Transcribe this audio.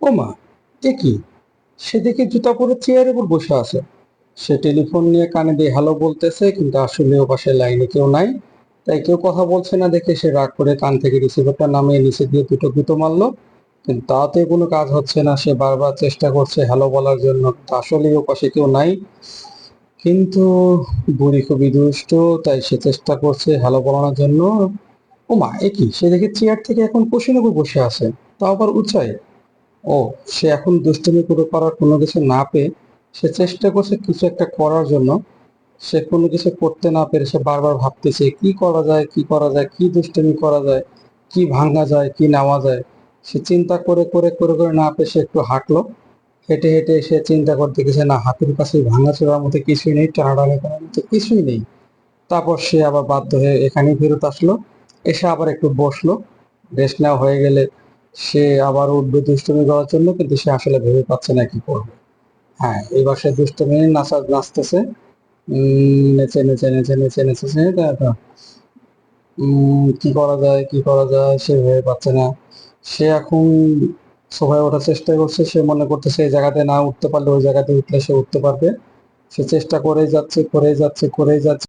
ও মা, এ কি! সে দেখে জুতা পরে চেয়ারের উপর বসে আছে। সে টেলিফোন নিয়ে কানে দিয়ে হ্যালো বলতেছে, কিন্তু আসলে ও পাশে লাইনে কেউ নাই। তাই কেউ কথা বলছে না দেখে সে রাগ করে কান থেকে রিসিভারটা নামিয়ে নিচে দিয়ে দুটো গুঁতো মারলো। কিন্তু তাতে কোনো কাজ হচ্ছে না। সে বারবার চেষ্টা করছে হ্যালো বলার জন্য, কিন্তু আসলেই ও পাশে কেউ নাই। কিন্তু বুড়ি খুবই দুষ্ট, তাই সে চেষ্টা করছে হ্যালো বলানোর জন্য। ও মা, এ কি! সে দেখে চেয়ার থেকে এখন কুশির উপর বসে আছে, তাও আবার উঁচায়। ও, সে এখন দুষ্টুমি করে করার কোনো কিছু না পেয়ে সে চেষ্টা করছে কিছু একটা করার জন্য। সে কোনো কিছু করতে না পেরে সে বারবার ভাবতেছে কি করা যায়, কি করা যায়, কি দুষ্টুমি করা যায়, কি ভাঙা যায়, কি নেওয়া যায়। সে চিন্তা করে করে করে করে না পেয়ে সে একটু হাঁটলো। হেঁটে হেঁটে সে চিন্তা করতে গেছে, না, হাতের কাছে ভাঙাচোরার মতো কিছুই নেই, টানাটানি করার মতো কিছুই নেই। তারপর সে আবার বাধ্য হয়ে এখানেই ফেরত আসলো। এসে আবার একটু বসলো। রেস্ট নেওয়া হয়ে গেলে সে আবার উঠবে দুষ্টুমি করার জন্য, কিন্তু সে আসলে ভেবে পাচ্ছে না কি করবে। হ্যাঁ, এবার সে দুষ্টুমি নাচতেছে। নেচে নেচে নেচে নেচে নেচে নেচে কি করা যায়, কি করা যায় সে ভেবে পাচ্ছে না। সে এখন সোফায় ওঠার চেষ্টা করছে। সে মনে করতেছে এই জায়গাতে না উঠতে পারলে ওই জায়গাতে উঠলে সে উঠতে পারবে। সে চেষ্টা করেই যাচ্ছে, করেই যাচ্ছে, করেই যাচ্ছে।